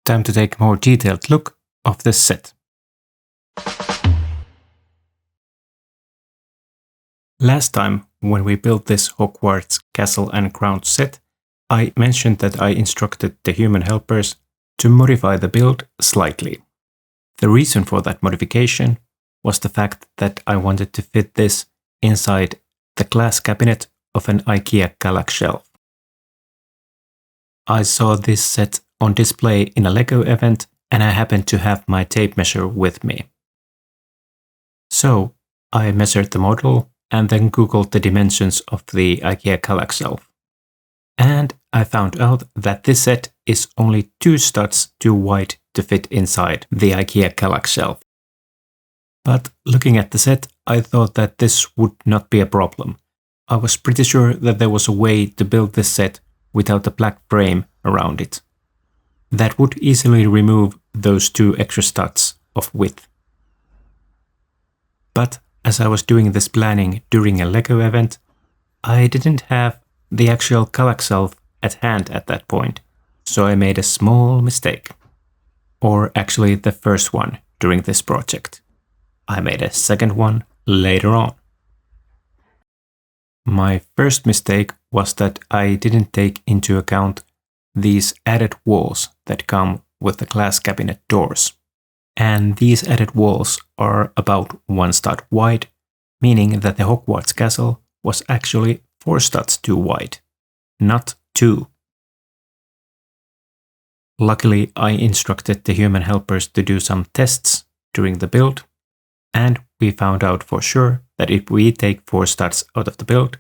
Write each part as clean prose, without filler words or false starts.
time to take a more detailed look of this set. Last time, when we built this Hogwarts Castle and Grounds set, I mentioned that I instructed the human helpers to modify the build slightly. The reason for that modification was the fact that I wanted to fit this inside the glass cabinet of an Ikea Kallax shelf. I saw this set on display in a Lego event and I happened to have my tape measure with me. So I measured the model and then googled the dimensions of the Ikea Kallax shelf. And I found out that this set is only 2 studs too wide to fit inside the Ikea Kallax shelf. But looking at the set, I thought that this would not be a problem. I was pretty sure that there was a way to build this set without a black frame around it. That would easily remove those 2 extra studs of width. But as I was doing this planning during a Lego event, I didn't have the actual Kallax shelf at hand at that point, so I made a small mistake. Or actually the first one during this project. I made a second one later on. My first mistake was that I didn't take into account these added walls that come with the glass cabinet doors. And these added walls are about 1 stud wide, meaning that the Hogwarts castle was actually 4 studs too wide, not 2. Luckily, I instructed the human helpers to do some tests during the build, and we found out for sure that if we take 4 studs out of the build,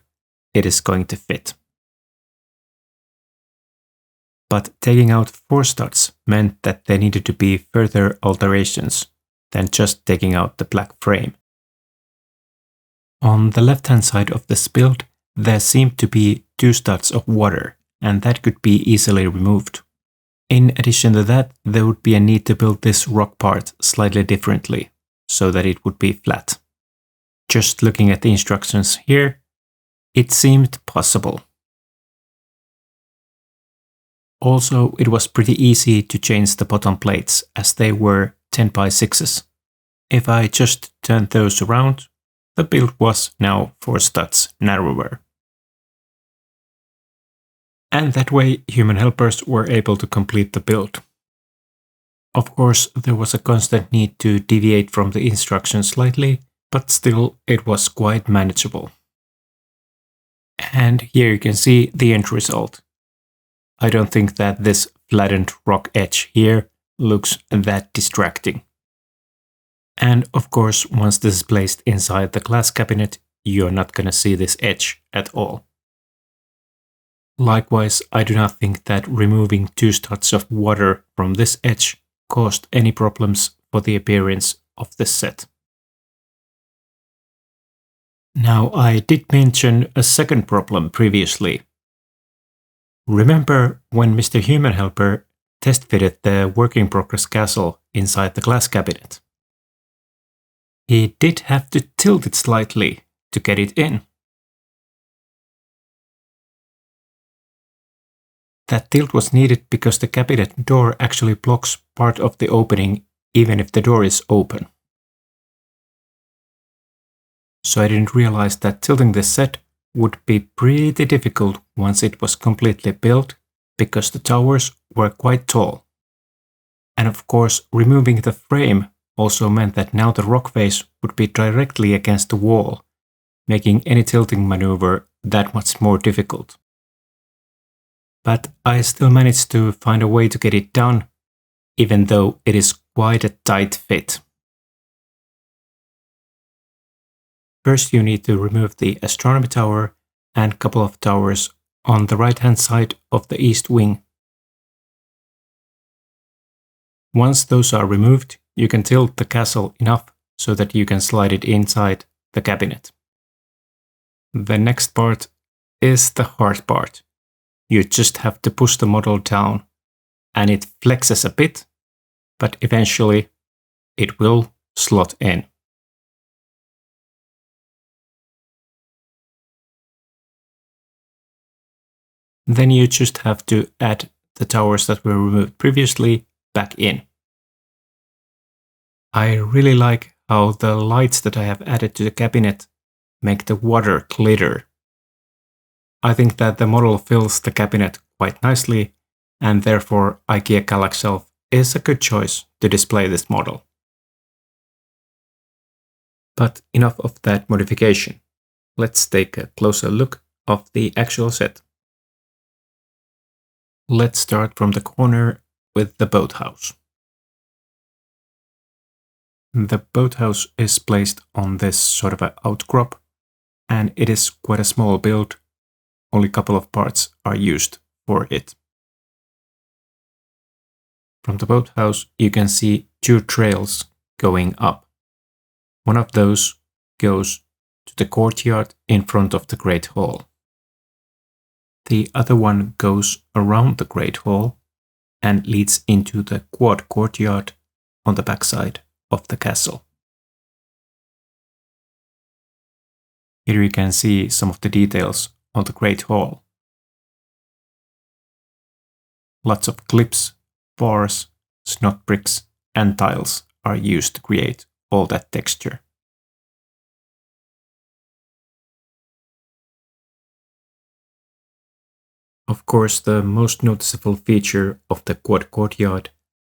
it is going to fit. But taking out 4 studs meant that there needed to be further alterations than just taking out the black frame. On the left-hand side of this build, there seemed to be 2 studs of water, and that could be easily removed. In addition to that, there would be a need to build this rock part slightly differently, so that it would be flat. Just looking at the instructions here, it seemed possible. Also, it was pretty easy to change the bottom plates as they were 10x6s. If I just turned those around, the build was now 4 studs narrower. And that way, human helpers were able to complete the build. Of course, there was a constant need to deviate from the instructions slightly, but still it was quite manageable. And here you can see the end result. I don't think that this flattened rock edge here looks that distracting. And of course, once this is placed inside the glass cabinet, you're not gonna see this edge at all. Likewise, I do not think that removing 2 studs of water from this edge caused any problems for the appearance of this set. Now, I did mention a second problem previously. Remember when Mr. Human Helper test-fitted the work-in-progress castle inside the glass cabinet? He did have to tilt it slightly to get it in. That tilt was needed because the cabinet door actually blocks part of the opening even if the door is open. So I didn't realize that tilting this set would be pretty difficult once it was completely built because the towers were quite tall. And of course, removing the frame also meant that now the rock face would be directly against the wall, making any tilting maneuver that much more difficult. But I still managed to find a way to get it done, even though it is quite a tight fit. First you need to remove the astronomy tower and a couple of towers on the right-hand side of the east wing. Once those are removed, you can tilt the castle enough so that you can slide it inside the cabinet. The next part is the hard part. You just have to push the model down and it flexes a bit, but eventually it will slot in. Then you just have to add the towers that were removed previously back in. I really like how the lights that I have added to the cabinet make the water glitter. I think that the model fills the cabinet quite nicely, and therefore Ikea Kallax shelf is a good choice to display this model. But enough of that modification. Let's take a closer look of the actual set. Let's start from the corner with the boathouse. The boathouse is placed on this sort of an outcrop, and it is quite a small build. Only a couple of parts are used for it. From the boathouse, you can see two trails going up. One of those goes to the courtyard in front of the Great Hall. The other one goes around the Great Hall and leads into the quad courtyard on the backside of the castle. Here you can see some of the details on the Great Hall. Lots of clips, bars, snot bricks and tiles are used to create all that texture. Of course, the most noticeable feature of the quad courtyard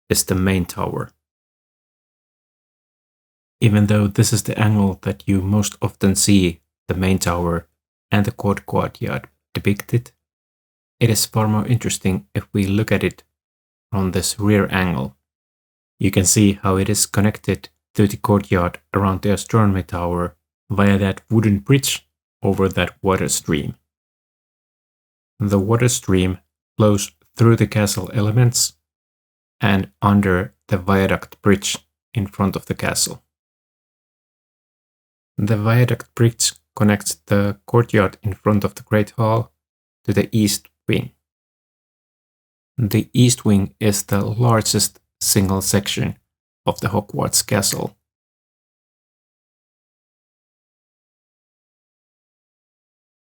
is the main tower. Even though this is the angle that you most often see the main tower and the quad courtyard depicted, it is far more interesting if we look at it from this rear angle. You can see how it is connected to the courtyard around the astronomy tower via that wooden bridge over that water stream. The water stream flows through the castle elements and under the viaduct bridge in front of the castle. The viaduct bridge connects the courtyard in front of the Great Hall to the east wing. The east wing is the largest single section of the Hogwarts Castle.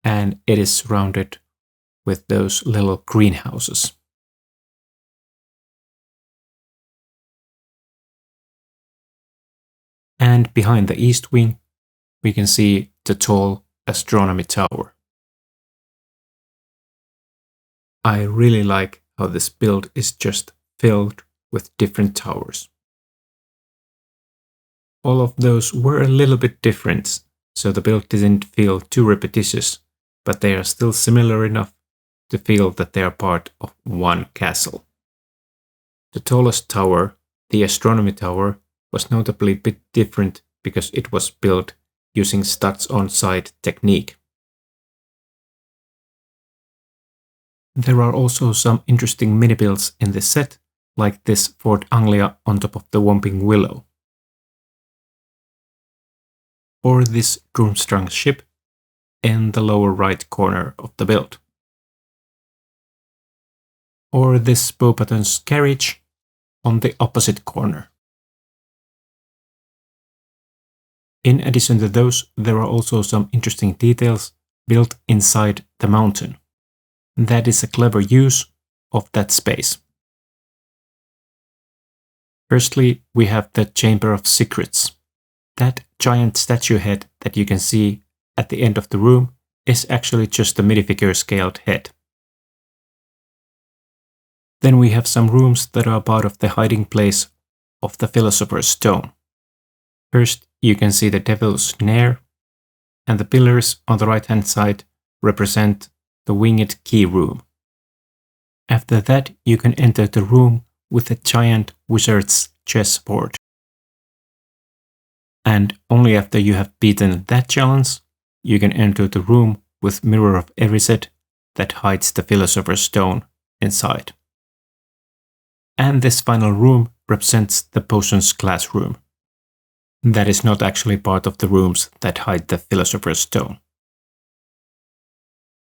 And it is surrounded with those little greenhouses. And behind the east wing, we can see the tall astronomy tower. I really like how this build is just filled with different towers. All of those were a little bit different, so the build didn't feel too repetitious, but they are still similar enough to feel that they are part of one castle. The tallest tower, the astronomy tower, was notably a bit different because it was built using studs on side technique. There are also some interesting mini builds in this set, like this Fort Anglia on top of the Whomping Willow. Or this Durmstrang ship in the lower right corner of the build. Or this Beauxbaton's carriage on the opposite corner. In addition to those, there are also some interesting details built inside the mountain. That is a clever use of that space. Firstly, we have the Chamber of Secrets. That giant statue head that you can see at the end of the room is actually just a minifigure scaled head. Then we have some rooms that are part of the hiding place of the Philosopher's Stone. First, you can see the Devil's Snare, and the pillars on the right hand side represent the Winged Key Room. After that, you can enter the room with a giant wizard's chessboard. And only after you have beaten that challenge, you can enter the room with Mirror of Erised that hides the Philosopher's Stone inside. And this final room represents the Potions Classroom. That is not actually part of the rooms that hide the Philosopher's Stone.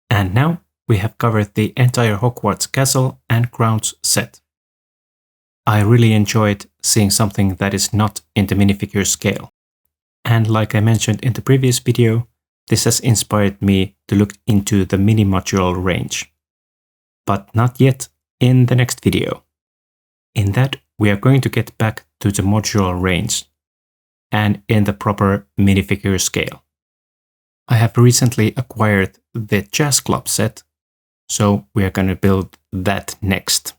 And now we have covered the entire Hogwarts Castle and Grounds set. I really enjoyed seeing something that is not in the minifigure scale. And like I mentioned in the previous video, this has inspired me to look into the mini modular range. But not yet in the next video. In that, we are going to get back to the modular range and in the proper minifigure scale. I have recently acquired the Jazz Club set, so we are going to build that next.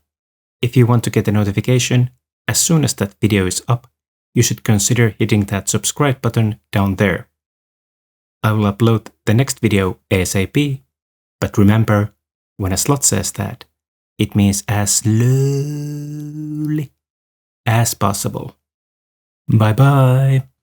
If you want to get a notification as soon as that video is up, you should consider hitting that subscribe button down there. I will upload the next video ASAP, but remember, when a Sloth says that, it means as slowly as possible. Bye bye!